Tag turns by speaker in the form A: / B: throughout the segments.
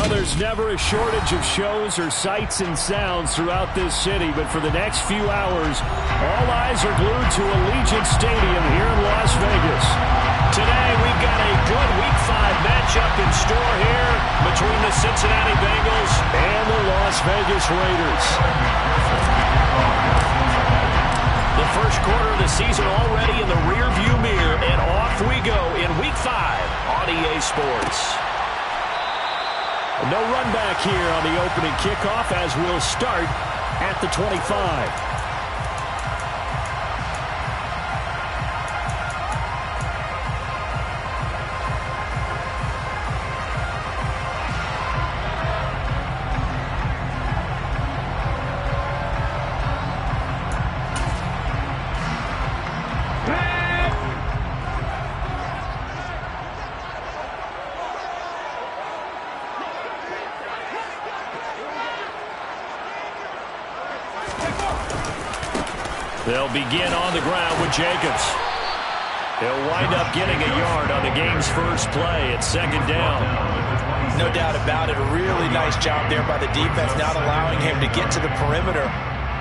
A: Well, there's never a shortage of shows or sights and sounds throughout this city, but for the next few hours, all eyes are glued to Allegiant Stadium here in Las Vegas.
B: Today, we've got a good Week 5 matchup in store here between the Cincinnati Bengals
A: and the Las Vegas Raiders.
B: The first quarter of the season already in the rearview mirror, and off we go in Week 5 on EA Sports.
A: No run back here on the opening kickoff as we'll start at the 25.
B: They'll begin on the ground with Jacobs. He'll wind up getting a yard on the game's first play at second down.
C: No doubt about it. A really nice job there by the defense, not allowing him to get to the perimeter.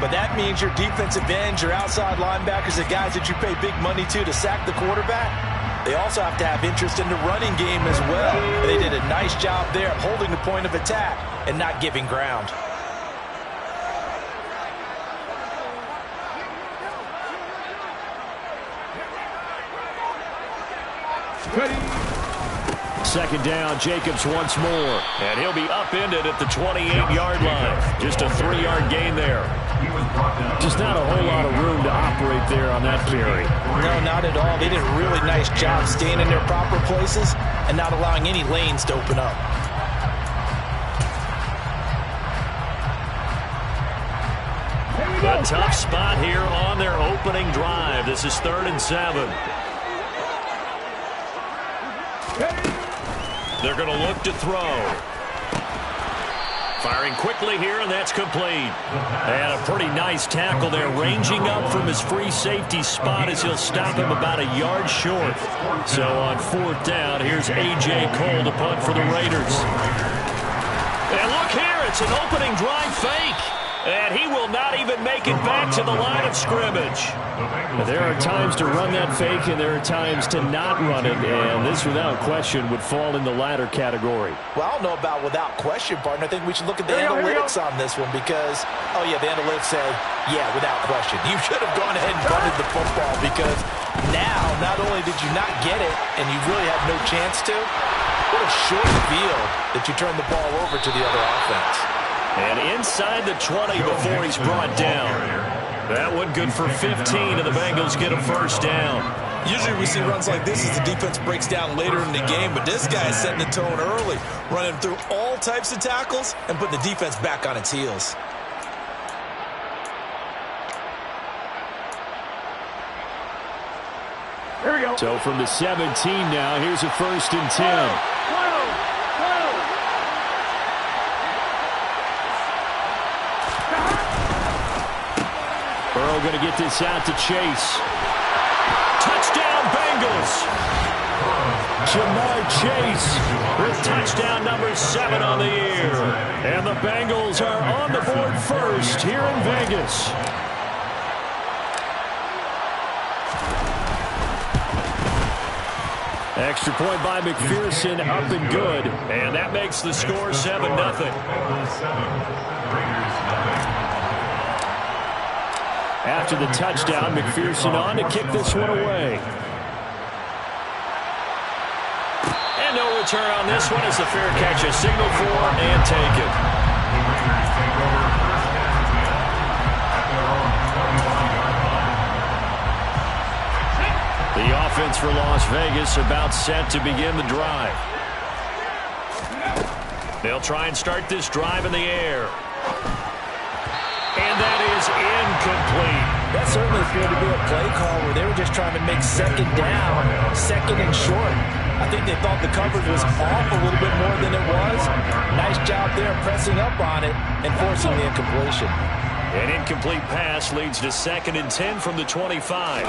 C: But that means your defensive ends, your outside linebackers, the guys that you pay big money to sack the quarterback, they also have to have interest in the running game as well. And they did a nice job there of holding the point of attack and not giving ground.
A: Second down, Jacobs once more.
B: And he'll be upended at the 28-yard line. Just a 3-yard gain there.
A: Just not a whole lot of room to operate there on that carry.
C: No, not at all. They did a really nice job staying in their proper places and not allowing any lanes to open up.
B: A tough spot here on their opening drive. This is 3rd and 7. They're going to look to throw. Firing quickly here, and that's complete. And a pretty nice tackle there, ranging up from his free safety spot as he'll stop him about a yard short. So on 4th down, here's A.J. Cole to punt for the Raiders. And look here, it's an opening drive fake. And he will not even make it back to the line of scrimmage.
A: There are times to run that fake, and there are times to not run it. And this, without question, would fall in the latter category.
C: Well, I don't know about without question, partner. I think we should look at the analytics on this one because, oh, yeah, the analytics say, yeah, without question. You should have gone ahead and punted the football because now, not only did you not get it and you really had no chance to, what a short field that you turn the ball over to the other offense.
B: And inside the 20 before he's brought down. That one good for 15, and the Bengals get a first down.
D: Usually we see runs like this as the defense breaks down later in the game, but this guy is setting the tone early, running through all types of tackles and putting the defense back on its heels.
A: Here we go. So from the 17 now, here's a 1st and 10. Burrow going to get this out to Chase.
B: Touchdown, Bengals.
A: Ja'Marr Chase
B: with touchdown number 7 on the year.
A: And the Bengals are on the board first here in Vegas. Extra point by McPherson, up and good.
B: And that makes the score 7-0.
A: After the touchdown, McPherson on to kick this one away.
B: And no return on this one as the fair catch is signaled for and taken. The offense for Las Vegas about set to begin the drive. They'll try and start this drive in the air. And that is incomplete.
C: That certainly appeared to be a play call where they were just trying to make second down, second and short. I think they thought the coverage was off a little bit more than it was. Nice job there pressing up on it and forcing the incompletion.
B: An incomplete pass leads to 2nd and 10 from the 25.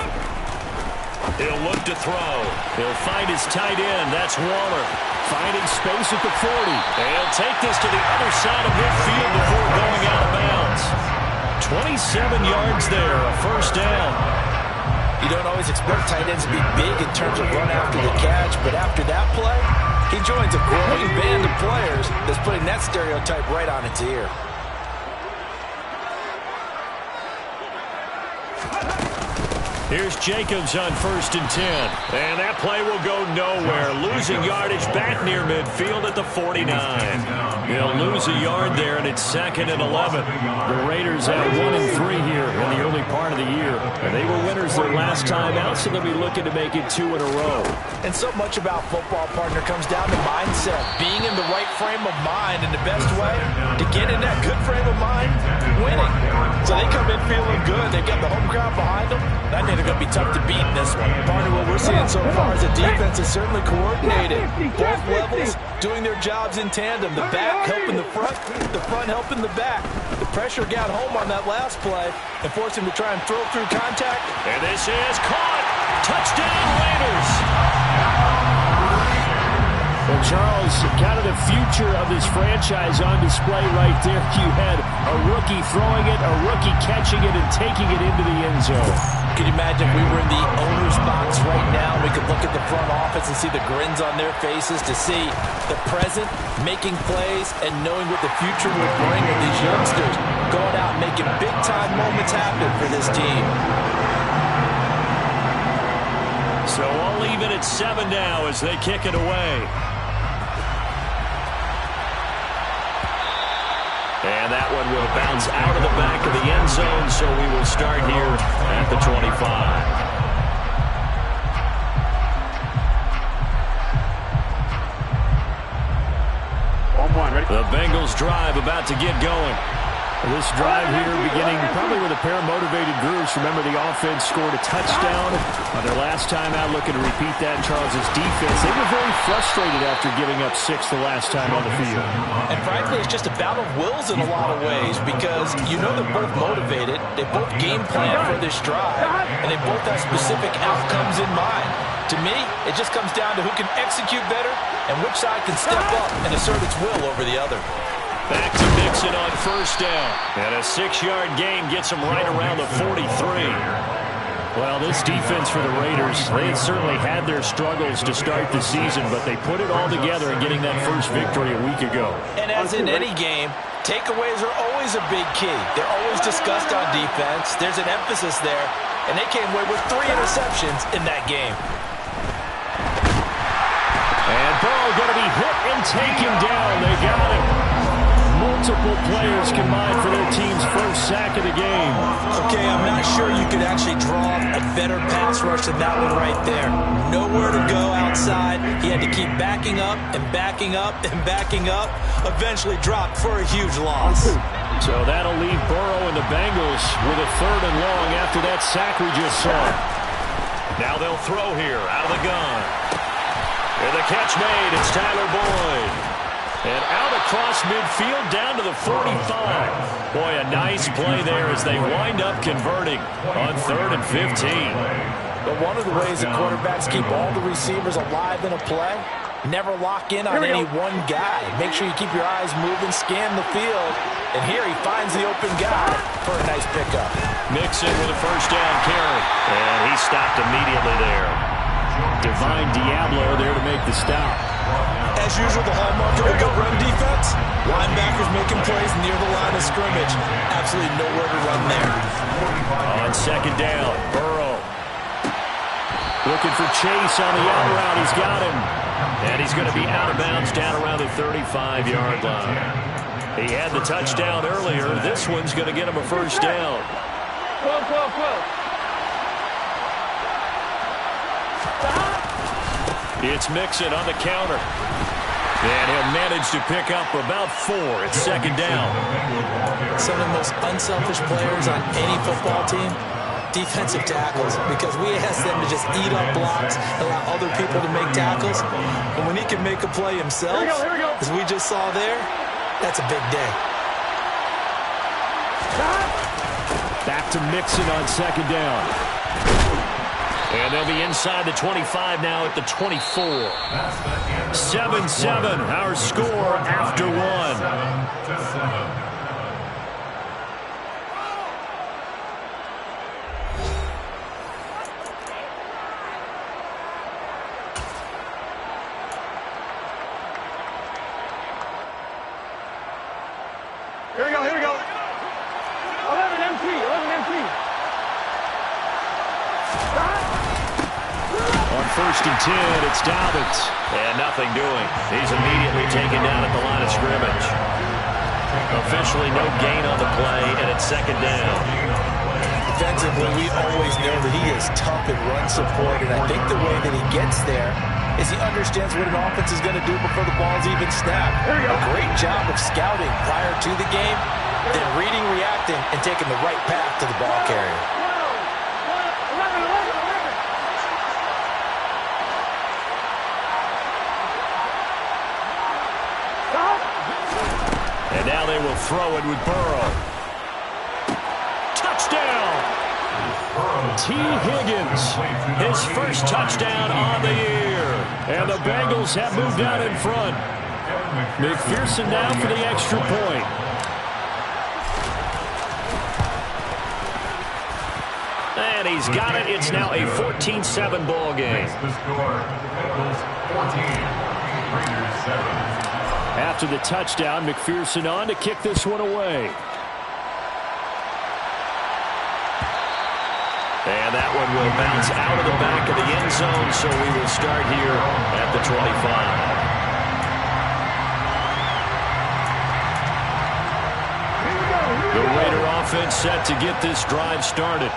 B: He'll look to throw. He'll find his tight end. That's Waller.
A: Finding space at the 40.
B: And he'll take this to the other side of midfield before going out of bounds. 27 yards there, a first down.
C: You don't always expect tight ends to be big in terms of run after the catch, but after that play, he joins a growing band of players that's putting that stereotype right on its ear.
B: Here's Jacobs on 1st and 10. And that play will go nowhere. Losing yardage back near midfield at the 49. He'll lose a yard there, and it's 2nd and 11.
A: The Raiders have 1-3 here in the early part of the year. And they were winners their last time out, so they'll be looking to make it 2 in a row.
C: And so much about football, partner, comes down to mindset. Being in the right frame of mind, and the best way to get in that good frame of mind, winning. So they come in feeling good. They've got the home crowd behind them. I think they're going to be tough to beat in this one. Partner, what we're seeing so far is the defense is certainly coordinated. Both levels doing their jobs in tandem. The back helping the front helping the back. The pressure got home on that last play and forced him to try and throw through contact.
B: And this is caught. Touchdown, Raiders.
A: Well, Charles, kind of the future of this franchise on display right there. You had a rookie throwing it, a rookie catching it, and taking it into the end zone.
C: Can you imagine if we were in the owner's box right now? We could look at the front office and see the grins on their faces, to see the present making plays and knowing what the future would bring with these youngsters going out and making big-time moments happen for this team.
B: So I'll leave it at 7 now as they kick it away. And that one will bounce out of the back of the end zone, so we will start here at the 25. The Bengals drive about to get going.
A: This drive here beginning probably with a pair of motivated groups. Remember, the offense scored a touchdown on their last time out, looking to repeat that in Charles's defense. They were very frustrated after giving up 6 the last time on the field.
C: And frankly, it's just a battle of wills in a lot of ways, because you know they're both motivated, they both game plan for this drive, and they both have specific outcomes in mind. To me, it just comes down to who can execute better and which side can step up and assert its will over the other.
B: Back to Mixon on 1st down. And a 6-yard gain gets him right around the 43.
A: Well, this defense for the Raiders, they had certainly had their struggles to start the season, but they put it all together in getting that first victory a week ago.
C: And as in any game, takeaways are always a big key. They're always discussed on defense. There's an emphasis there, and they came away with 3 interceptions in that game.
B: And Burrow going to be hit and taken down. They got him.
A: Multiple players combined for their team's first sack of the game.
C: Okay, I'm not sure you could actually draw a better pass rush than that one right there. Nowhere to go outside. He had to keep backing up and backing up and backing up. Eventually dropped for a huge loss.
A: So that'll leave Burrow and the Bengals with a 3rd and long after that sack we just saw.
B: Now they'll throw here out of the gun. And the catch made. It's Tyler Boyd. And out across midfield down to the 45. Boy, a nice play there as they wind up converting on 3rd and 15.
C: But one of the ways that quarterbacks keep all the receivers alive in a play, never lock in on any one guy. Make sure you keep your eyes moving, scan the field. And here he finds the open guy for a nice pickup.
B: Mixon with a 1st down carry. And he stopped immediately there.
A: Divine Diablo there to make the stop.
C: As usual, the hallmark of a good run defense, linebackers making plays near the line of scrimmage. Absolutely nowhere to run there.
B: On 2nd down, Burrow.
A: Looking for Chase on the out route. He's got him.
B: And he's going to be out of bounds down around the 35-yard line. He had the touchdown earlier. This one's going to get him a 1st down. It's Mixon on the counter. And he'll manage to pick up about 4 at 2nd down.
C: Some of the most unselfish players on any football team, defensive tackles, because we ask them to just eat up blocks, allow other people to make tackles. And when he can make a play himself, as we just saw there, that's a big day.
A: Back to Mixon on 2nd down.
B: And they'll be inside the 25 now at the 24. 7-7, our score after one.
E: Here we go, here we go. 11 M3, 11 M3.
B: On 1st and 10, it's Dobbins. And nothing doing. He's immediately taken down at the line of scrimmage. Officially no gain on the play, and it's 2nd down.
C: Defensively, we always know that he is tough in run support, and I think the way that he gets there is he understands what an offense is going to do before the ball's even snapped. A great job of scouting prior to the game, then reading, reacting, and taking the right path to the ball carrier.
B: And now they will throw it with Burrow. Touchdown! T. Higgins, his first touchdown on the year. And the Bengals have moved out in front. McPherson now for the extra point. And he's got it. It's now a 14-7 ball game.
A: After the touchdown, McPherson on to kick this one away.
B: And that one will bounce out of the back of the end zone, so we will start here at the 25. The Raider offense set to get this drive started.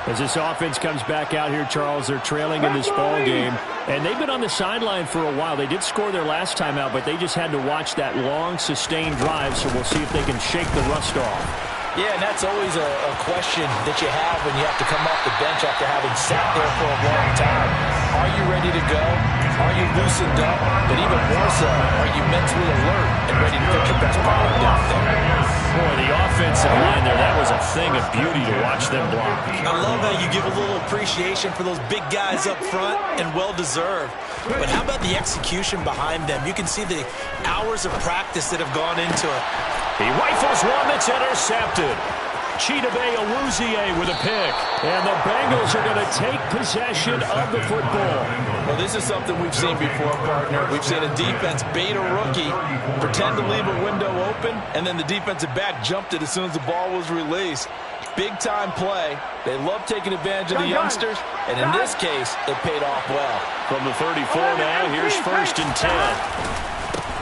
A: As this offense comes back out here, Charles, they're trailing in this ball game. And they've been on the sideline for a while. They did score their last time out, but they just had to watch that long, sustained drive, so we'll see if they can shake the rust off.
C: Yeah, and that's always a question that you have when you have to come off the bench after having sat there for a long time. Are you ready to go? Are you loosened up? But even more so, are you mentally alert and ready to put your best product out there?
B: Boy, the offensive line there, that was a thing of beauty to watch them block.
C: I love how you give a little appreciation for those big guys up front, and well-deserved. But how about the execution behind them? You can see the hours of practice that have gone into it.
B: He rifles one that's intercepted. Chidobe Awuzie with a pick.
A: And the Bengals are going to take possession of the football.
C: Well, this is something we've seen before, partner. We've seen a defense bait a rookie, pretend to leave a window open, and then the defensive back jumped it as soon as the ball was released. Big-time play. They love taking advantage of the youngsters, and in this case, it paid off well.
B: From the 34 now, here's 1st and 10.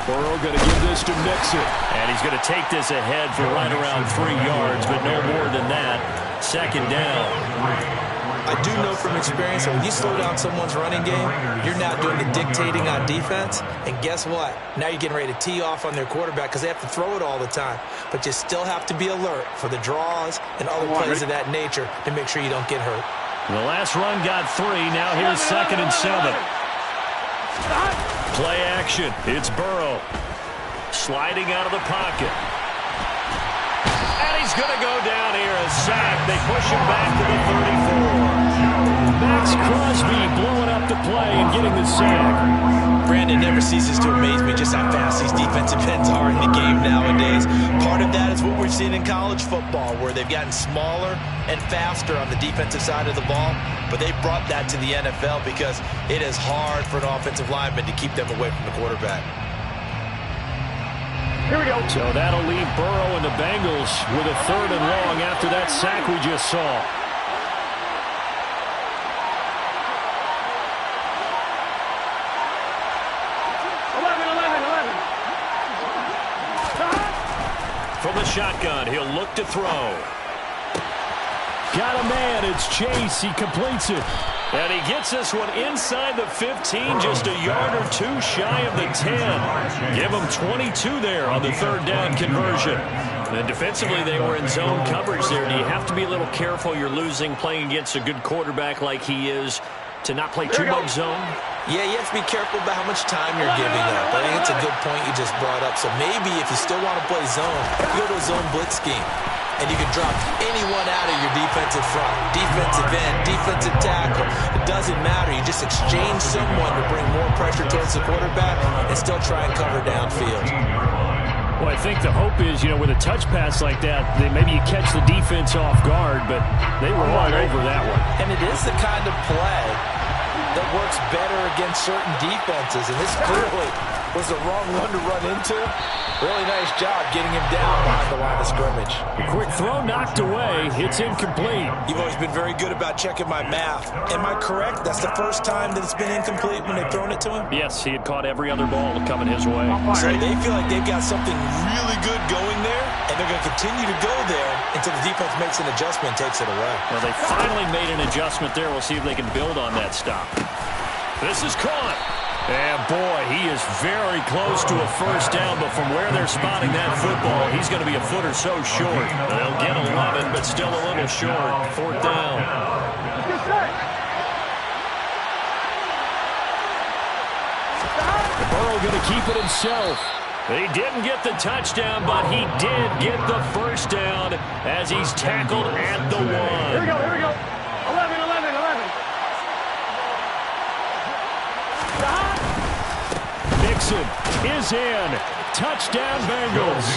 A: Burrow going to give this to Mixon.
B: And he's going to take this ahead for right around 3 yards, but no more than that. 2nd down.
C: I do know from experience that when you slow down someone's running game, you're now doing the dictating on defense. And guess what? Now you're getting ready to tee off on their quarterback because they have to throw it all the time. But you still have to be alert for the draws and other plays of that nature to make sure you don't get hurt.
B: The last run got 3. Now here's 2nd and 7. Play action. It's Burrow. Sliding out of the pocket. And he's going to go down here. A sack. They push him back to the 34.
A: Max Crosby blowing up the play and getting the sack.
C: Brandon, never ceases to amaze me just how fast these defensive ends are in the game nowadays. Part of that is what we're seeing in college football, where they've gotten smaller and faster on the defensive side of the ball, but they brought that to the NFL because it is hard for an offensive lineman to keep them away from the quarterback.
A: Here we go.
B: So that'll leave Burrow and the Bengals with a 3rd and long after that sack we just saw. From the shotgun, he'll look to throw.
A: Got a man. It's Chase. He completes it.
B: And he gets this one inside the 15, just a yard or 2 shy of the 10. Give him 22 there on the 3rd down conversion. And defensively, they were in zone coverage there. Do you have to be a little careful? You're losing playing against a good quarterback like he is to not play too much zone?
C: Yeah, you have to be careful about how much time you're giving up. I think it's a good point you just brought up. So maybe if you still want to play zone, you go to a zone blitz scheme. and you can drop anyone out of your defensive front. Defensive end, defensive tackle. It doesn't matter. You just exchange someone to bring more pressure towards the quarterback and still try and cover downfield.
A: Well, I think the hope is, with a touch pass like that, maybe you catch the defense off guard, but they were all over that one.
C: And it is the kind of play that works better against certain defenses, and this clearly was the wrong one to run into. Really nice job getting him down behind the line of scrimmage.
A: A quick throw knocked away. It's incomplete.
C: You've always been very good about checking my math. Am I correct? That's the first time that it's been incomplete when they've thrown it to him?
A: Yes, he had caught every other ball coming his way.
C: So they feel like they've got something really good going there, and they're going to continue to go there until the defense makes an adjustment and takes it away.
A: Well, they finally made an adjustment there. We'll see if they can build on that stop. This is caught. And, boy, he is very close to a first down, but from where they're spotting that football, he's going to be a foot or so short. They'll get 11, but still a little short. Fourth down. Burrow going to keep it himself. He didn't get the touchdown, but he did get the first down as he's tackled at the 1.
E: Here we go, here we go. 11.
A: Mixon is in. Touchdown, Bengals.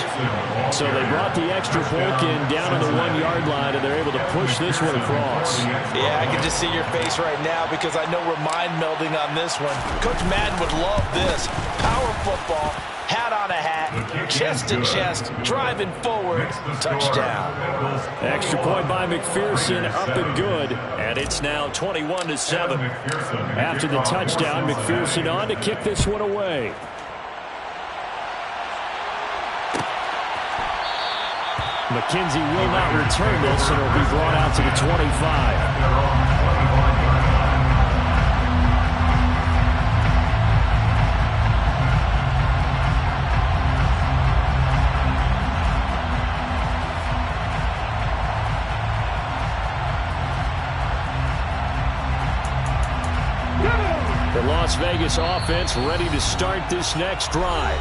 A: So they brought the extra point in down on the 1-yard line, and they're able to push this one across.
C: Yeah, I can just see your face right now because I know we're mind melding on this one. Coach Madden would love this. Power football, hat on a hat, chest to chest, driving forward, touchdown.
A: Extra point by McPherson, up and good, and it's now 21-7. After the touchdown, McPherson on to kick this one away. McKenzie will not return this, and it will be brought out to the 25. The Las Vegas offense ready to start this next drive.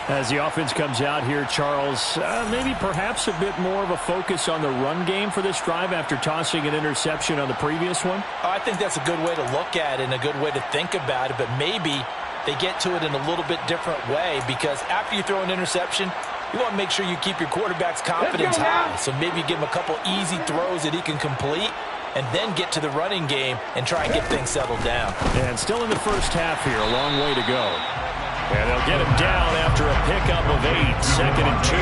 A: As the offense comes out here, Charles, maybe perhaps a bit more of a focus on the run game for this drive after tossing an interception on the previous one?
C: I think that's a good way to look at it and a good way to think about it, but maybe they get to it in a little bit different way because after you throw an interception, you want to make sure you keep your quarterback's confidence high. So maybe you give him a couple easy throws that he can complete and then get to the running game and try and get things settled down.
A: And still in the first half here, a long way to go. And they'll get him down after a pickup of 8, 2nd and 2.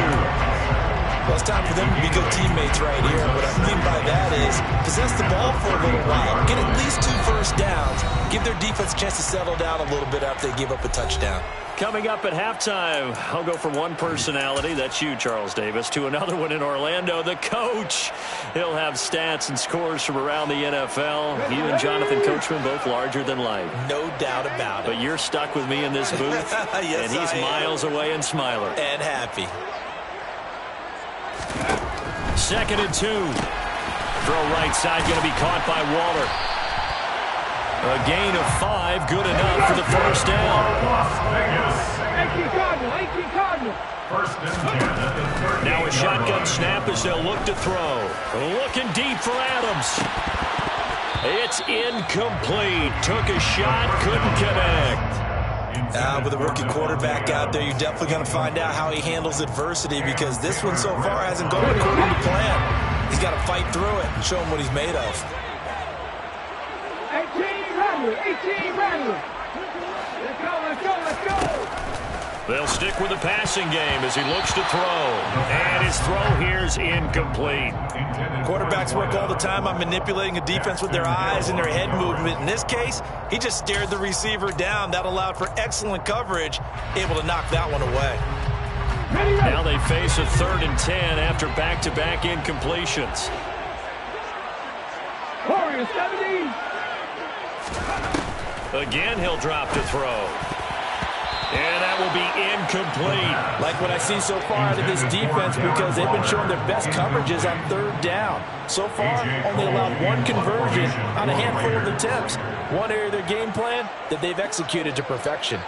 C: Well, it's time for them to be good teammates right here. What I mean by that is possess the ball for a little while, get at least 2 first downs, give their defense a chance to settle down a little bit after they give up a touchdown.
A: Coming up at halftime, I'll go from one personality, that's you, Charles Davis, to another one in Orlando, the coach. He'll have stats and scores from around the NFL. You and Jonathan Coachman both larger than life.
C: No doubt about it.
A: But you're stuck with me in this booth,
C: yes,
A: and he's miles away and smiling.
C: And happy.
A: 2nd and 2. Throw right side, going to be caught by Waller. A gain of 5, good enough for the first down.
E: 18 Cardinal.
A: Now a shotgun snap as they'll look to throw. Looking deep for Adams. It's incomplete. Took a shot, couldn't connect.
C: With a rookie quarterback out there, you're definitely going to find out how he handles adversity because this one so far hasn't gone according to plan. He's got to fight through it and show him what he's made of.
E: 18 Rattler. Let's go.
A: They'll stick with the passing game as he looks to throw. And his throw here's incomplete.
C: Quarterbacks work all the time on manipulating a defense with their eyes and their head movement. In this case, he just stared the receiver down. That allowed for excellent coverage, able to knock that one away.
A: Now they face a 3rd and 10 after back-to-back incompletions.
E: Warriors 70.
A: Again, he'll drop to throw. And that will be incomplete.
C: Like what I see so far out of this defense because they've been showing their best coverages on 3rd down. So far, only allowed 1 conversion on a handful of attempts. One area of their game plan that they've executed to perfection.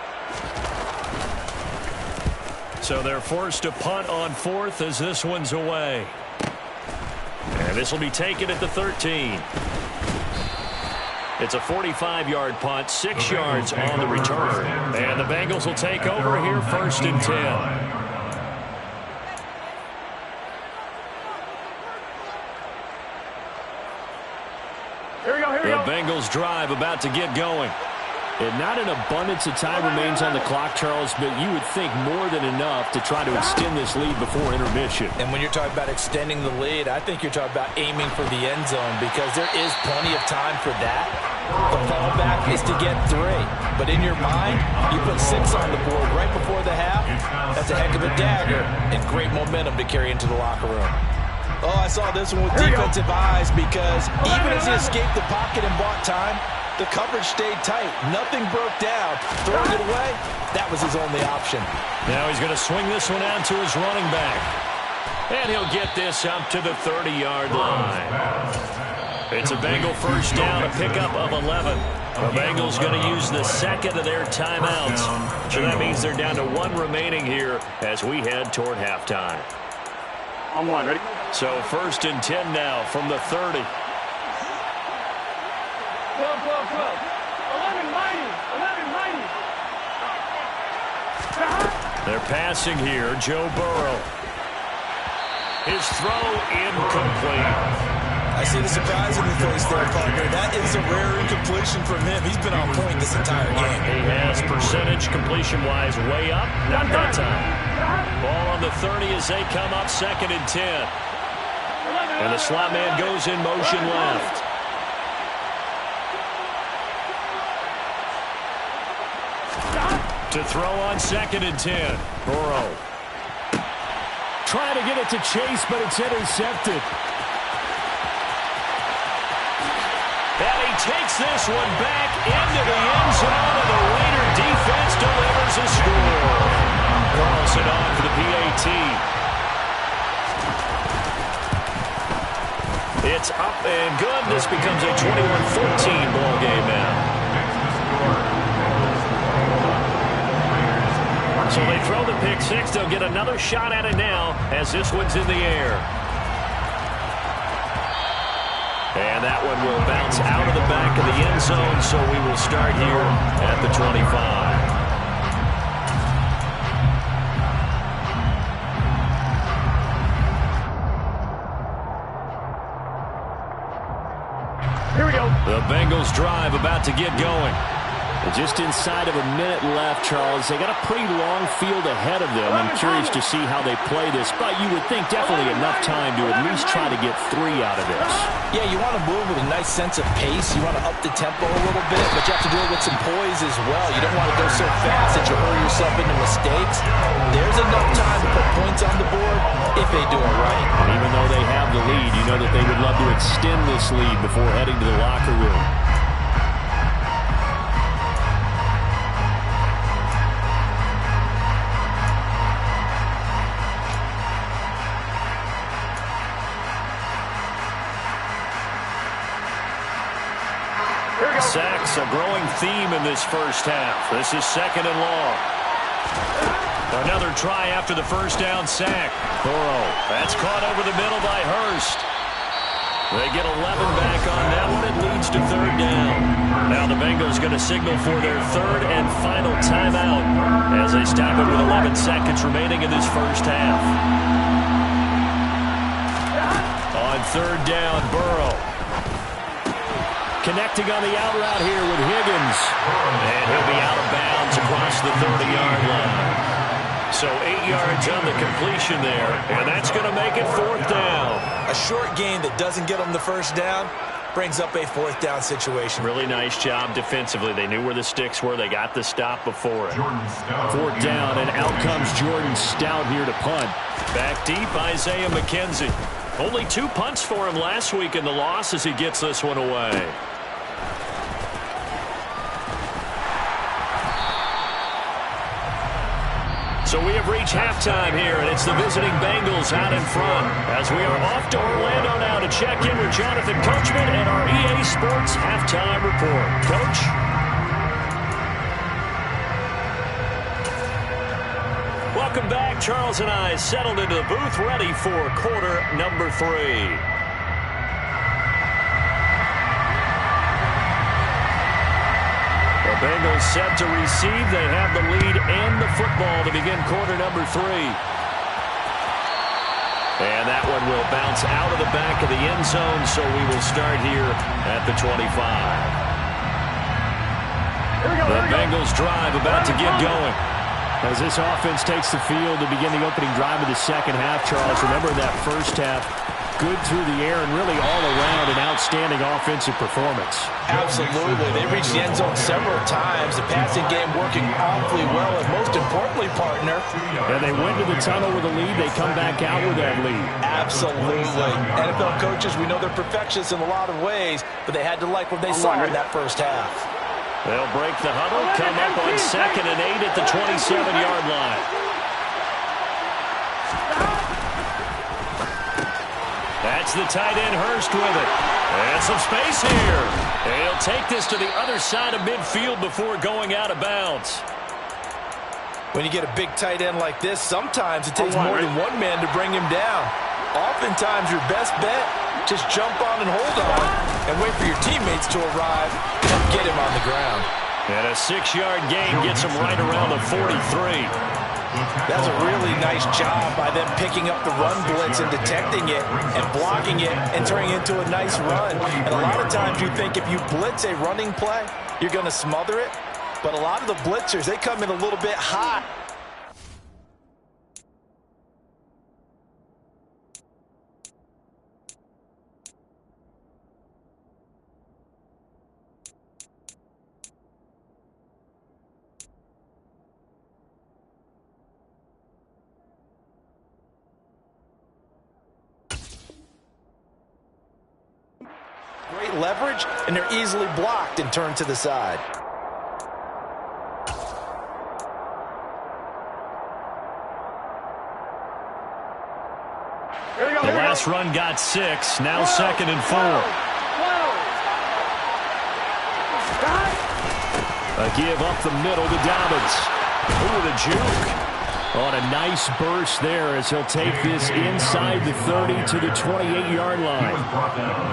A: So they're forced to punt on 4th as this one's away.
B: And this will be taken at the 13. It's a 45-yard punt, 6 yards on the return. And the Bengals will take over here, 1st and 10. The Bengals drive about to get going.
A: And not an abundance of time remains on the clock, Charles, but you would think more than enough to try to extend this lead before intermission.
C: And when you're talking about extending the lead, I think you're talking about aiming for the end zone because there is plenty of time for that. The fallback is to get 3. But in your mind, you put 6 on the board right before the half. That's a heck of a dagger and great momentum to carry into the locker room. Oh, I saw this one with defensive eyes because even as he escaped the pocket and bought time, the coverage stayed tight. Nothing broke down. Throwing it away, that was his only option.
B: Now he's going to swing this one out to his running back. And he'll get this up to the 30-yard line. It's a Bengal first down, a pickup of 11. The Bengals going to use the second of their timeouts. So that means they're down to 1 remaining here as we head toward halftime.
E: On one, ready?
B: So 1st and 10 now from the 30.
E: 12, 12, 12. 11, mighty. 11, mighty.
B: They're passing here. Joe Burrow. His throw incomplete.
C: I see the surprise in the face there, partner. That is a rare incompletion from him. He's been on point this entire game.
B: He has percentage completion-wise way up. Not that time. Ball on the 30 as they come up 2nd and 10. And the slot man goes in motion left. To throw on 2nd and 10. Burrow.
A: Trying to get it to Chase, but it's intercepted.
B: And he takes this one back into the end zone, and the Raider defense delivers a score. Carlson on for the PAT. It's up and good. This becomes a 21-14 ball game now. So they throw the pick 6. They'll get another shot at it now as this one's in the air. And that one will bounce out of the back of the end zone, so we will start here at the 25.
E: Here we go.
B: The Bengals drive about to get going.
A: And just inside of a minute left, Charles. They got a pretty long field ahead of them. I'm curious to see how they play this, but you would think definitely enough time to at least try to get 3 out of this.
C: Yeah, you want to move with a nice sense of pace. You want to up the tempo a little bit, but you have to do it with some poise as well. You don't want to go so fast that you hurry yourself into mistakes. There's enough time to put points on the board if they do it right.
A: Even though they have the lead, you know that they would love to extend this lead before heading to the locker room.
B: Sacks, a growing theme in this first half. This is 2nd and long. Another try after the first down sack. Burrow, that's caught over the middle by Hurst. They get 11 back on that one. It leads to 3rd down. Now the Bengals going to signal for their 3rd and final timeout as they stop it with 11 seconds remaining in this first half. On 3rd down, Burrow. Connecting on the out route here with Higgins. And he'll be out of bounds across the 30-yard line. So 8 yards on the completion there. And that's going to make it 4th down.
C: A short gain that doesn't get them the first down brings up a 4th down situation.
B: Really nice job defensively. They knew where the sticks were. They got the stop before it.
A: 4th down, and out comes Jordan Stout here to punt.
B: Back deep, Isaiah McKenzie. Only 2 punts for him last week in the loss as he gets this one away. So we have reached halftime here, and it's the visiting Bengals out in front as we are off to Orlando now to check in with Jonathan Coachman and our EA Sports Halftime Report. Coach? Welcome back. Charles and I settled into the booth ready for quarter number 3. Bengals set to receive. They have the lead and the football to begin quarter number 3. And that one will bounce out of the back of the end zone, so we will start here at the 25. The Bengals drive about to get going.
A: As this offense takes the field to begin the opening drive of the second half, Charles, remember that first half, good through the air and really all around an outstanding offensive performance.
C: Absolutely. They reached the end zone several times. The passing game working awfully well, and most importantly, partner.
A: And they went to the tunnel with a lead. They come back out with that lead.
C: Absolutely. NFL coaches, we know they're perfectionists in a lot of ways, but they had to like what they saw in that first half.
B: They'll break the huddle, come up on 2nd and 8 at the 27-yard line. That's the tight end Hurst with it. And some space here. And he'll take this to the other side of midfield before going out of bounds.
C: When you get a big tight end like this, sometimes it takes more than one man to bring him down. Oftentimes, your best bet, just jump on and hold on and wait for your teammates to arrive and get him on the ground.
B: And a 6-yard gain gets him right around the 43.
C: That's a really nice job by them picking up the run blitz and detecting it and blocking it and turning it into a nice run. And a lot of times you think if you blitz a running play, you're going to smother it. But a lot of the blitzers, they come in a little bit hot. Great leverage, and they're easily blocked and turned to the side.
B: The last run got 6, now 2nd and 4. A give up the middle to Dobbins. Ooh, the juke. On a nice burst there as he'll take this inside the 30 to the 28-yard line.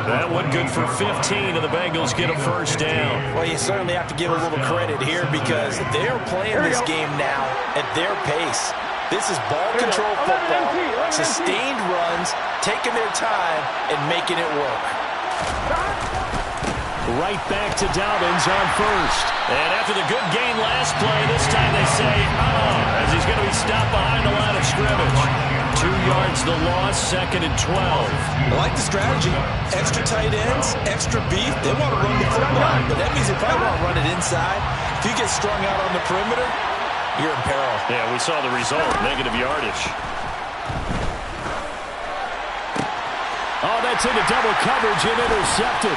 B: That one good for 15, and the Bengals get a first down.
C: Well, you certainly have to give a little credit here because they're playing this game now at their pace. This is ball control football, sustained runs, taking their time, and making it work.
A: Right back to Dobbins on first.
B: And after the good gain last play, this time they say, as he's going to be stopped behind the line of scrimmage. 2 yards the loss, 2nd and 12.
C: I like the strategy. Extra tight ends, extra beef. They want to run the football, but that means they probably want to run it inside. If you get strung out on the perimeter, you're in peril.
B: Yeah, we saw the result, negative yardage.
A: Oh, that's into double coverage and intercepted.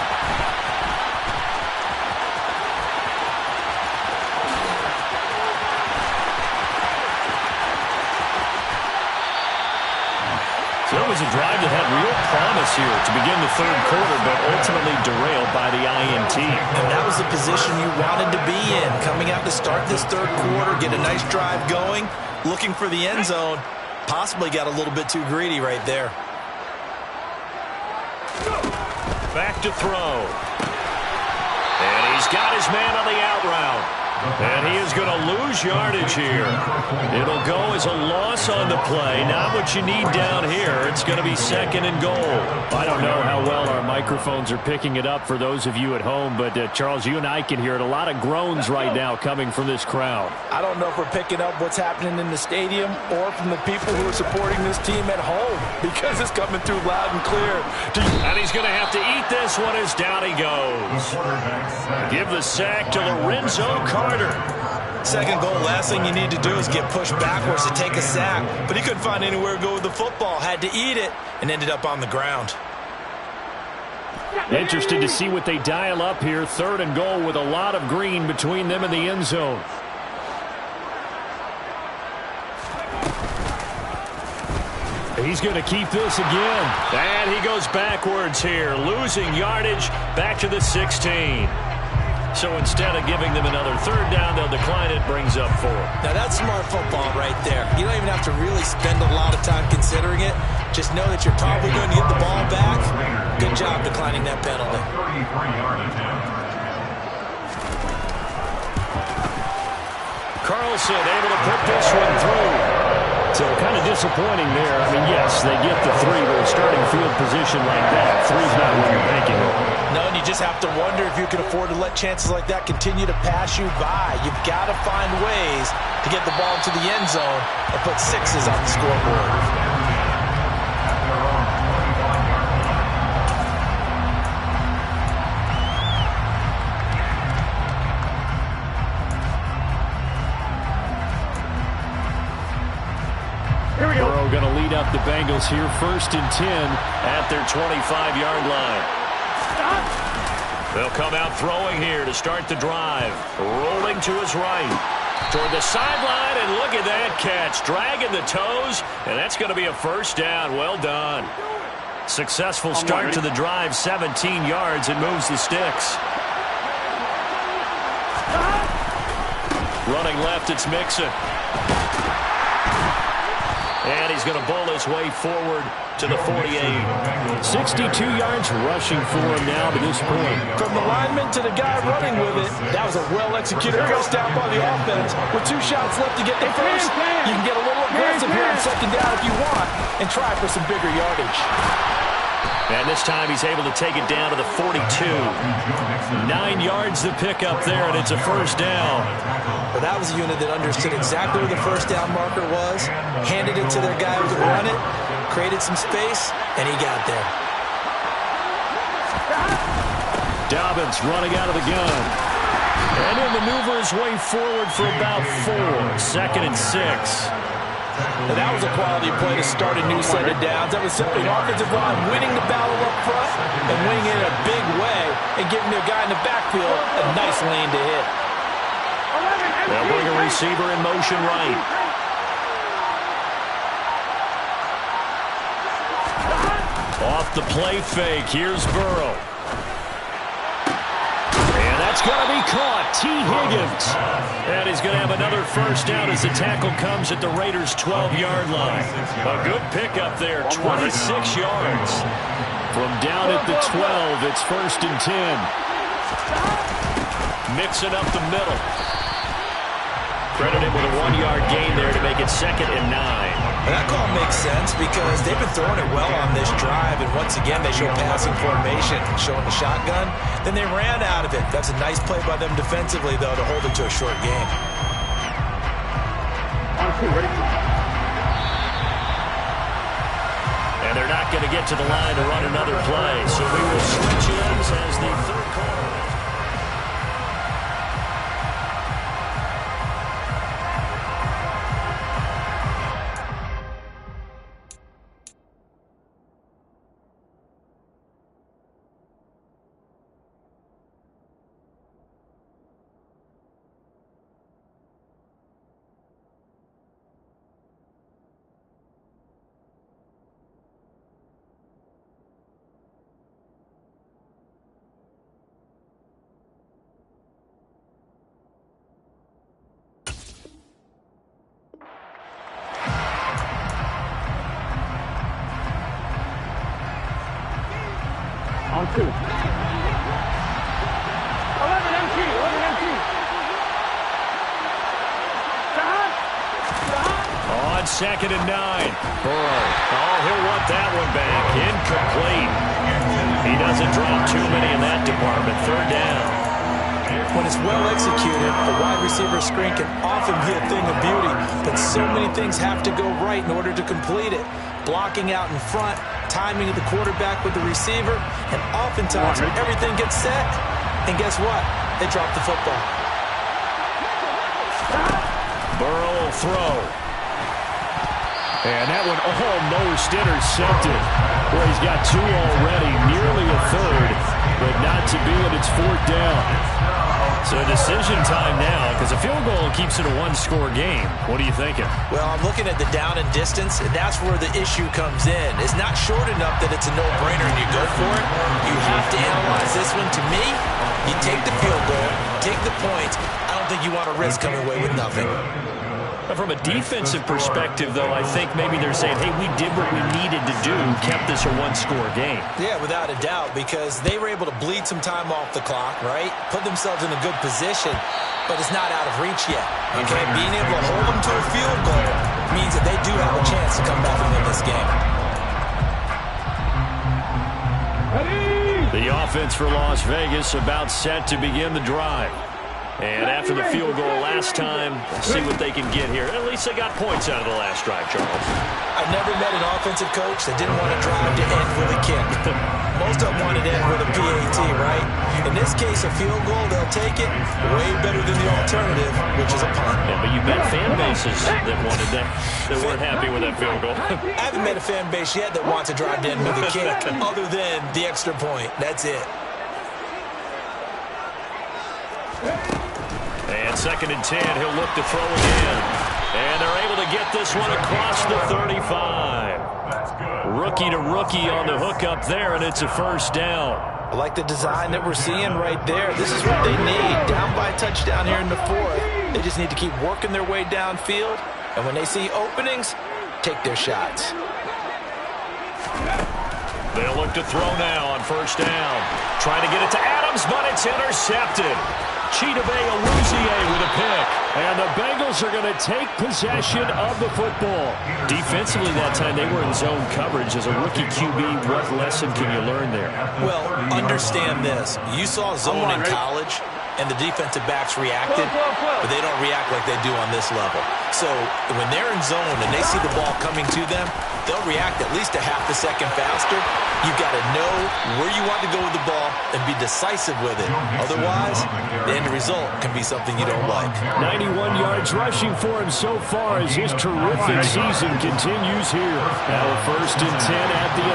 B: So it was a drive that had real promise here to begin the 3rd quarter, but ultimately derailed by the INT.
C: And that was the position you wanted to be in. Coming out to start this 3rd quarter, get a nice drive going, looking for the end zone. Possibly got a little bit too greedy right there.
B: Back to throw. And he's got his man on the out route. And he is going to lose yardage here. It'll go as a loss on the play. Not what you need down here. It's going to be 2nd and goal.
A: I don't know how well our microphones are picking it up for those of you at home, but Charles, you and I can hear it. A lot of groans right now coming from this crowd.
C: I don't know if we're picking up what's happening in the stadium or from the people who are supporting this team at home because it's coming through loud and clear.
B: And he's going to have to eat this one as down he goes. Give the sack to Lorenzo Carter.
C: 2nd goal, last thing you need to do is get pushed backwards to take a sack. But he couldn't find anywhere to go with the football. Had to eat it and ended up on the ground.
A: Interested to see what they dial up here. 3rd and goal with a lot of green between them and the end zone. He's going to keep this again.
B: And he goes backwards here, losing yardage back to the 16. So instead of giving them another 3rd down, they'll decline it, brings up 4.
C: Now that's smart football right there. You don't even have to really spend a lot of time considering it. Just know that you're probably going to get the ball back. Good job declining that penalty.
B: Carlson able to put this one through.
A: So kind of disappointing there. I mean, yes, they get the 3, but a starting field position like that, 3's not what you're banking on.
C: No, and you just have to wonder if you can afford to let chances like that continue to pass you by. You've got to find ways to get the ball into the end zone and put 6s on the scoreboard.
A: Burrow going to lead up the Bengals here, 1st and 10
B: at their 25-yard line. They'll come out throwing here to start the drive. Rolling to his right. Toward the sideline, and look at that catch. Dragging the toes, and that's going to be a 1st down. Well done. Successful start to the drive, 17 yards. It moves the sticks. Running left, it's Mixon. And he's going to bowl his way forward to the 48.
A: 62 yards rushing for him now to this point.
C: From the lineman to the guy running with it, that was a well-executed first down by the offense. With 2 shots left to get the first, you can get a little aggressive here on 2nd down if you want and try for some bigger yardage.
B: And this time he's able to take it down to the 42. 9 yards to pick up there, and it's a 1st down.
C: Well, that was a unit that understood exactly where the 1st down marker was, handed it to their guy who could run it, created some space, and he got there.
A: Dobbins running out of the gun.
B: And he'll maneuver his way forward for about 4. 2nd and 6.
C: Now, that was a quality play to start a new set of downs. That was simply an offensive line winning the battle up front and winning it in a big way and giving their guy in the backfield a nice lane to hit.
B: They'll bring a receiver in motion right. Off the play fake, here's Burrow. And that's going to be caught. T. Higgins. And he's going to have another 1st down as the tackle comes at the Raiders' 12-yard line. A good pickup there, 26 yards.
A: From down at the 12, it's 1st and 10.
B: Mixing up the middle. Credited with a 1-yard gain there to make it 2nd and 9.
C: And that call makes sense because they've been throwing it well on this drive, and once again they show passing formation, showing the shotgun. Then they ran out of it. That's a nice play by them defensively, though, to hold it to a short game.
B: And they're not going to get to the line to run another play, so we will switch ends as the 3rd quarter.
E: On 2. 11 MT.
B: On 2nd and 9. Burrow. Oh, he'll want that one back. Incomplete. He doesn't drop too many in that department. 3rd down.
C: When it's well executed, a wide receiver screen can often be a thing of beauty, but so many things have to go right in order to complete it. Blocking out in front, timing of the quarterback with the receiver, and oftentimes everything gets set, and guess what? They drop the football.
B: Burrow will throw.
A: And that one almost intercepted. Boy, he's got 2 already, nearly a 3rd, but not to be it. It's 4th down.
B: So decision time now, because a field goal keeps it a 1-score game. What are you thinking?
C: Well, I'm looking at the down and distance, and that's where the issue comes in. It's not short enough that it's a no-brainer and you go for it. You have to analyze this one. To me, you take the field goal, take the points. I don't think you want to risk coming away with nothing.
B: From a defensive perspective, though, I think maybe they're saying, hey, we did what we needed to do, kept this a one-score game.
C: Yeah, without a doubt, because they were able to bleed some time off the clock, right? Put themselves in a good position, but it's not out of reach yet. Okay, being able to hold them to a field goal means that they do have a chance to come back and win this game.
B: The offense for Las Vegas about set to begin the drive. And after the field goal last time, see what they can get here. At least they got points out of the last drive, Charles.
C: I've never met an offensive coach that didn't want to drive to end with a kick. Most of them wanted to end with a PAT, right? In this case, a field goal, they'll take it way better than the alternative, which is a punt.
B: Yeah, but you bet fan bases that wanted that weren't happy with that field goal.
C: I haven't met a fan base yet that wants to drive to end with a kick other than the extra point. That's it.
B: And 2nd and 10, he'll look to throw again. And they're able to get this one across the 35. Rookie to rookie on the hook up there, and it's a first down.
C: I like the design that we're seeing right there. This is what they need. Down by a touchdown here in the 4th. They just need to keep working their way downfield. And when they see openings, take their shots.
B: They'll look to throw now on first down. Trying to get it to Adams, but it's intercepted. Chidobe Awuzie with a pick.
A: And the Bengals are going to take possession of the football.
B: Defensively that time, they were in zone coverage. As a rookie QB, what lesson can you learn there?
C: Well, understand this. You saw zone in college, and the defensive backs reacted, but they don't react like they do on this level. So when they're in zone and they see the ball coming to them, they'll react at least a half a second faster. You've got to know where you want to go with the ball and be decisive with it. Otherwise, the end result can be something you don't like.
A: 91 yards rushing for him so far as his terrific season continues here. Now 1st and 10 at the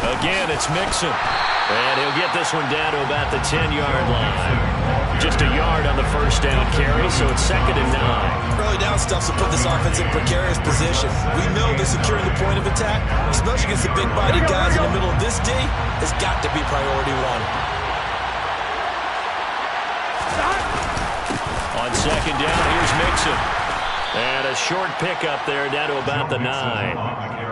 A: 11.
B: Again, it's Mixon. And he'll get this one down to about the 10-yard line. Just a yard on the first down carry, so it's 2nd and 9.
C: Early down stuff to put this offense in precarious position. We know that securing the point of attack, especially against the big-bodied guys in the middle of this D, has got to be priority one.
B: On 2nd down, here's Mixon. And a short pickup there down to about the 9.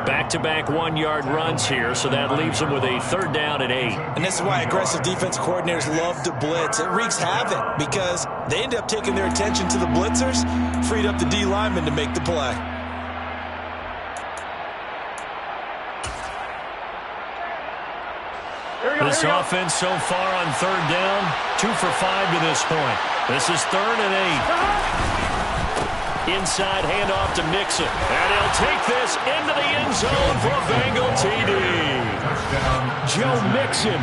B: Back-to-back 1-yard runs here, so that leaves them with a 3rd down and 8.
C: And this is why aggressive defense coordinators love to blitz. It wreaks havoc because they end up taking their attention to the blitzers, freed up the D lineman to make the play.
B: This offense so far on 3rd down, 2 for 5 to this point. This is 3rd and 8. Inside handoff to Mixon. And he'll take this into the end zone for a Bengal TD.
A: Joe Mixon,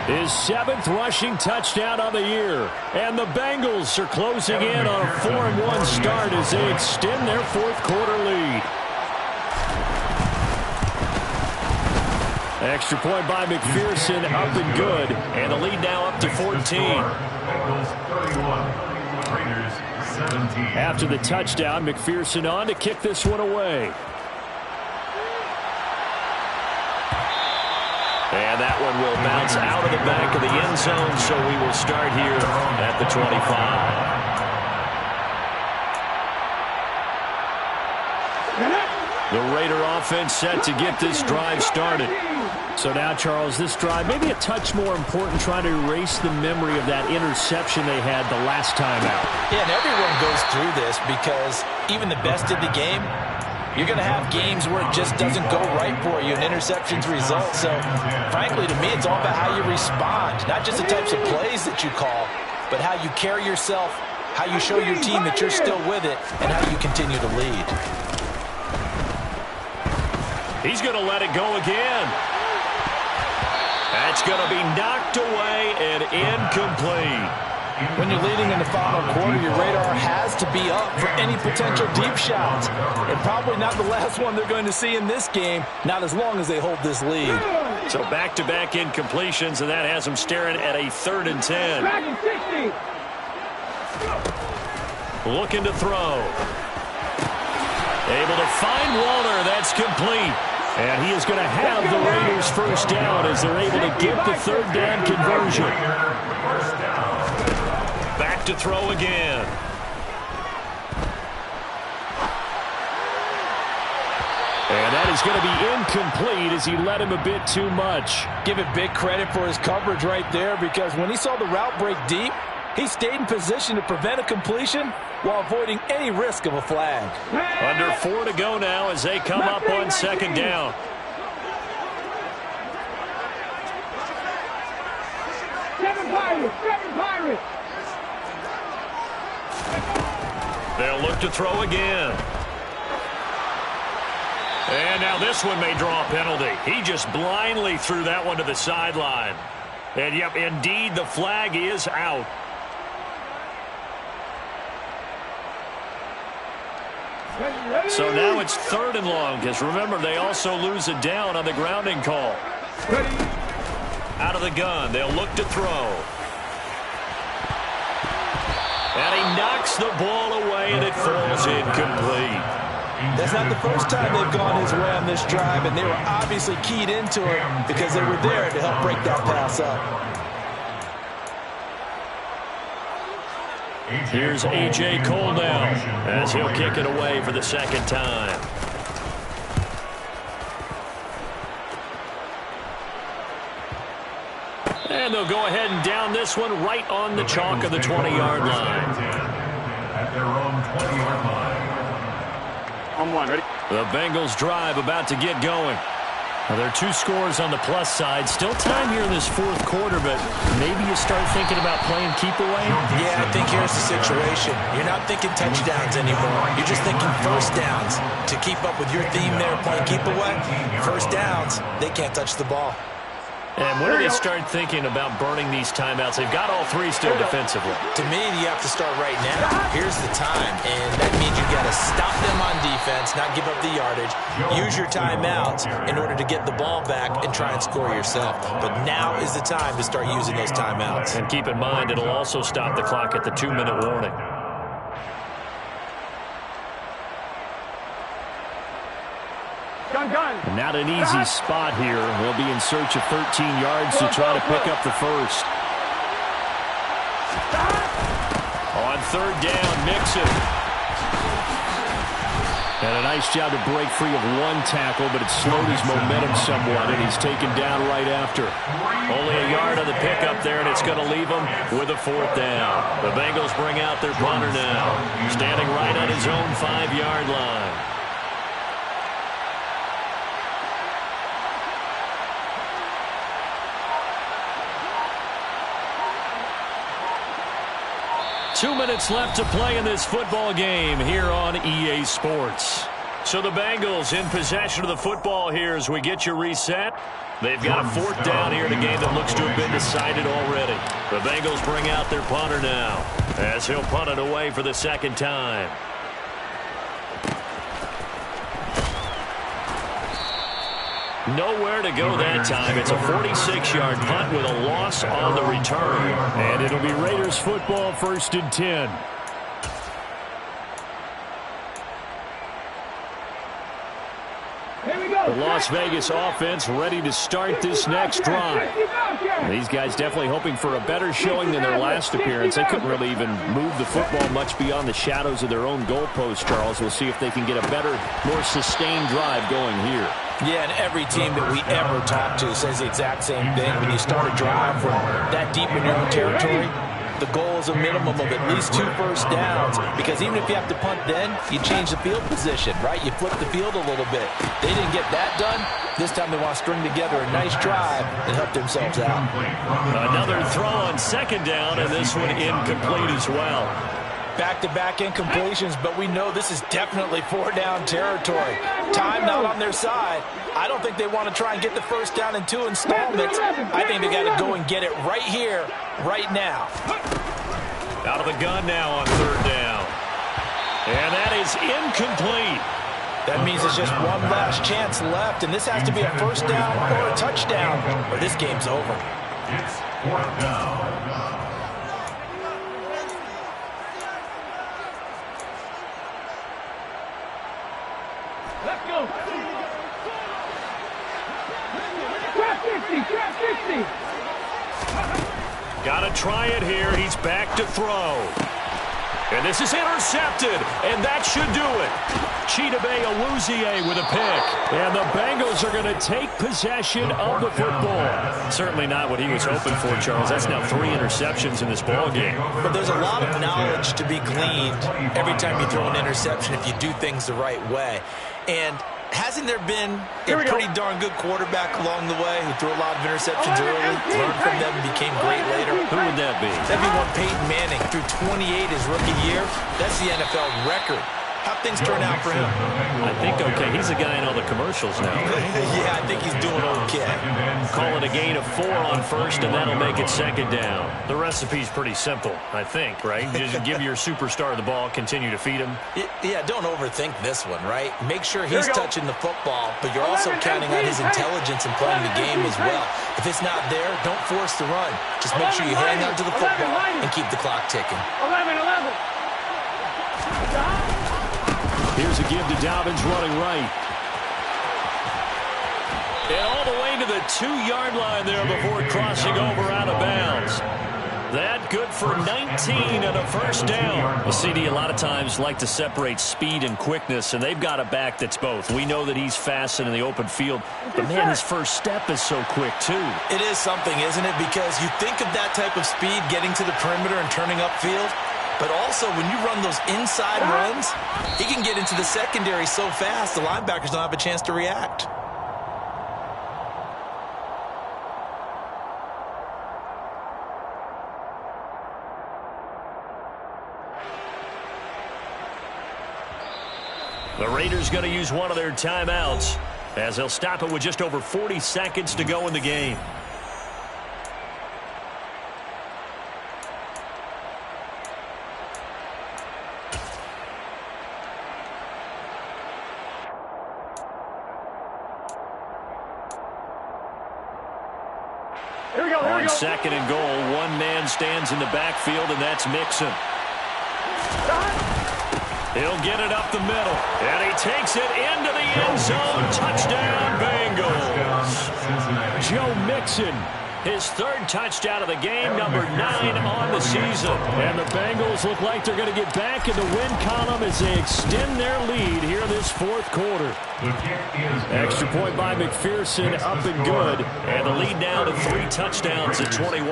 A: his 7th rushing touchdown on the year. And the Bengals are closing in on a 4-1 start as they extend their 4th quarter lead. Extra point by McPherson, up and good.
B: And the lead now up to 14.
A: After the touchdown, McPherson on to kick this one away.
B: And that one will bounce out of the back of the end zone, so we will start here at the 25. The Raider offense set to get this drive started.
A: So now, Charles, this drive maybe a touch more important, trying to erase the memory of that interception they had the last time out.
C: Yeah, and everyone goes through this because even the best in the game, you're going to have games where it just doesn't go right for you and interceptions result. So, frankly, to me, it's all about how you respond, not just the types of plays that you call, but how you carry yourself, how you show your team that you're still with it, and how you continue to lead.
B: He's going to let it go again. That's going to be knocked away and incomplete.
C: When you're leading in the final quarter, your radar has to be up for any potential deep shots. And probably not the last one they're going to see in this game, not as long as they hold this lead.
B: So back-to-back incompletions, and that has them staring at a 3rd and 10. Looking to throw. Able to find Waller. That's complete.
A: And he is going to have the Raiders' first down as they're able to get the 3rd down conversion.
B: Back back to throw again. And that is going to be incomplete as he led him a bit too much.
C: Give it big credit for his coverage right there, because when he saw the route break deep, he stayed in position to prevent a completion while avoiding any risk of a flag.
B: Under 4 to go now as they come up on second down.
E: Seven Pirates.
B: They'll look to throw again. And now this one may draw a penalty. He just blindly threw that one to the sideline. And, yep, indeed, the flag is out. So now it's 3rd and long, because remember, they also lose a down on the grounding call. Out of the gun, they'll look to throw. And he knocks the ball away, and it falls incomplete.
C: That's not the first time they've gone his way on this drive, and they were obviously keyed into it because they were there to help break that pass up.
B: Here's A.J. Cole now as he'll kick it away for the second time. And they'll go ahead and down this one right on the chalk of the 20-yard line.
F: At their own 20-yard line.
E: On one, ready?
B: The Bengals drive about to get going. Now, there are 2 scores on the plus side. Still time here in this 4th quarter, but maybe you start thinking about playing keep away?
C: Yeah, I think here's the situation. You're not thinking touchdowns anymore. You're just thinking first downs. To keep up with your theme there, playing keep away, first downs, they can't touch the ball.
B: And when do they start thinking about burning these timeouts? They've got all 3 still defensively.
C: To me, you have to start right now. Here's the time, and that means you got to stop them on defense, not give up the yardage. Use your timeouts in order to get the ball back and try and score yourself. But now is the time to start using those timeouts.
B: And keep in mind, it'll also stop the clock at the 2-minute warning.
A: Not an easy spot here. They'll be in search of 13 yards to try to pick up the first.
B: On 3rd down, Mixon.
A: And a nice job to break free of 1 tackle, but it slowed his momentum somewhat, and he's taken down right after.
B: Only a yard on the pickup there, and it's going to leave him with a 4th down. The Bengals bring out their punter now, standing right on his own 5-yard line. Two minutes left to play in this football game here on EA Sports. So the Bengals in possession of the football here as we get you reset. They've got a 4th down here in a game that looks to have been decided already. The Bengals bring out their punter now as he'll punt it away for the 2nd time. Nowhere to go that time. It's a 46-yard punt with a loss on the return.
A: And it'll be Raiders football, 1st and 10. The Las Vegas offense ready to start this next drive. These guys definitely hoping for a better showing than their last appearance. They couldn't really even move the football much beyond the shadows of their own goalpost, Charles. We'll see if they can get a better, more sustained drive going here.
C: Yeah, and every team that we ever talk to says the exact same thing. When you start a drive from that deep in your own territory, the goal is a minimum of at least 2 first downs, because even if you have to punt then, you change the field position, right? You flip the field a little bit. They didn't get that done. This time they want to string together a nice drive and help themselves out.
B: Another throw on 2nd down, and this one incomplete as well.
C: Back-to-back incompletions, but we know this is definitely 4-down territory. Time not on their side. I don't think they want to try and get the first down in 2 installments. I think they got to go and get it right here, right now.
B: Out of the gun now on 3rd down. And that is incomplete.
C: That means it's just one last chance left, and this has to be a first down or a touchdown, or this game's over.
F: It's 4th down.
E: Let's go. Trap 50, trap 50.
B: Got to try it here. He's back to throw. And this is intercepted, and that should do it. Chidobe Awuzie with a pick.
A: And the Bengals are going to take possession of the football.
B: Certainly not what he was hoping for, Charles. That's now 3 interceptions in this ball game.
C: But there's a lot of knowledge to be gleaned every time you throw an interception if you do things the right way. And hasn't there been a pretty darn good quarterback along the way who threw a lot of interceptions early, learned from them, and became great later?
B: Who would that be?
C: That'd be one Peyton Manning. Threw 28 his rookie year. That's the NFL record. How'd things turn out for him?
B: I think okay. He's a guy in all the commercials now.
C: Yeah, I think he's doing okay.
B: Call it a gain of 4 on first, and that'll make it second down. The recipe's pretty simple, I think, right? Just give your superstar the ball, continue to feed him.
C: Yeah, don't overthink this one, right? Make sure he's touching the football, but you're also counting on his intelligence in playing the game as well. If it's not there, don't force the run. Just make sure you hang on to the football and keep the clock ticking.
E: 11.
A: Here's a give to Dobbins running right.
B: And all the way to the 2-yard line there before crossing over out of bounds. That good for 19 and a first down. Well, CD, a lot of times like to separate speed and quickness, and they've got a back that's both. We know that he's fast and in the open field, but, man, his first step is so quick, too.
C: It is something, isn't it? Because you think of that type of speed getting to the perimeter and turning upfield, but also when you run those inside runs, he can get into the secondary so fast the linebackers don't have a chance to react.
B: The Raiders going to use one of their timeouts as they'll stop it with just over 40 seconds to go in the game.
E: Here we go.
B: On second and goal, one man stands in the backfield, and that's Mixon. He'll get it up the middle, and he takes it into the end zone. Touchdown, Bengals.
A: Joe Mixon.
B: His 3rd touchdown of the game, number 9 on the season.
A: And the Bengals look like they're going to get back in the win column as they extend their lead here in this 4th quarter. Extra point by McPherson, up and good.
B: And the lead now to 3 touchdowns at 21.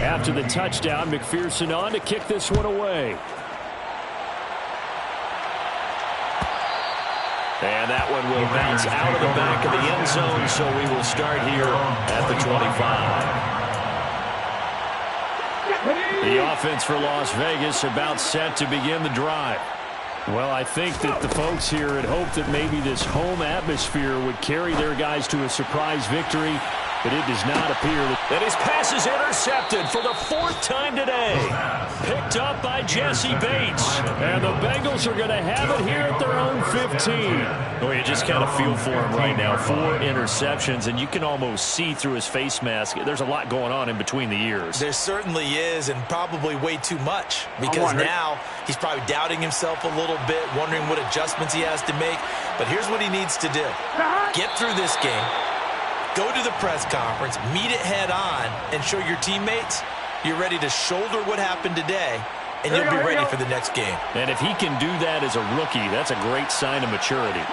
A: After the touchdown, McPherson on to kick this one away.
B: And that one will bounce out of the back of the end zone, so we will start here at the 25. The offense for Las Vegas about set to begin the drive.
A: Well, I think that the folks here had hoped that maybe this home atmosphere would carry their guys to a surprise victory, but it does not appear that.
B: And his pass is intercepted for the 4th time today. Picked up by Jesse Bates.
A: And the Bengals are going to have it here at their own 15.
B: Well, you just kind of feel for him right now. 4 interceptions, and you can almost see through his face mask. There's a lot going on in between the ears.
C: There certainly is, and probably way too much, because now he's probably doubting himself a little bit, wondering what adjustments he has to make. But here's what he needs to do. Get through this game. Go to the press conference, meet it head on, and show your teammates you're ready to shoulder what happened today, and you'll be ready for the next game.
B: And if he can do that as a rookie, that's a great sign of maturity.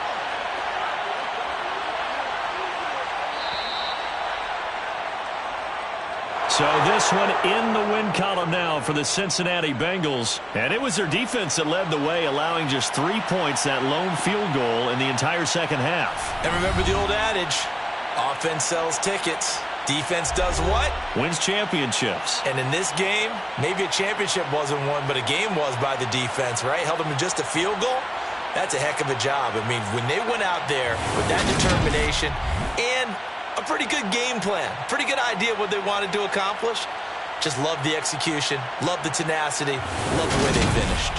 B: So this one in the win column now for the Cincinnati Bengals. And it was their defense that led the way, allowing just 3 points, that lone field goal in the entire second half.
C: And remember the old adage, offense sells tickets. Defense does what?
B: Wins championships.
C: And in this game, maybe a championship wasn't won, but a game was by the defense, right? Held them to just a field goal. That's a heck of a job. I mean, when they went out there with that determination and a pretty good game plan, pretty good idea what they wanted to accomplish, just love the execution, love the tenacity, love the way they finished.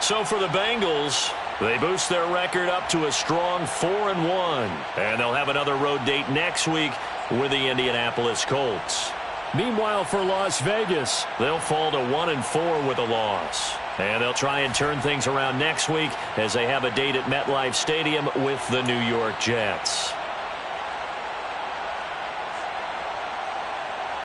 B: So for the Bengals, they boost their record up to a strong 4-1. And they'll have another road date next week with the Indianapolis Colts.
A: Meanwhile, for Las Vegas,
B: they'll fall to 1-4 with a loss. And they'll try and turn things around next week as they have a date at MetLife Stadium with the New York Jets.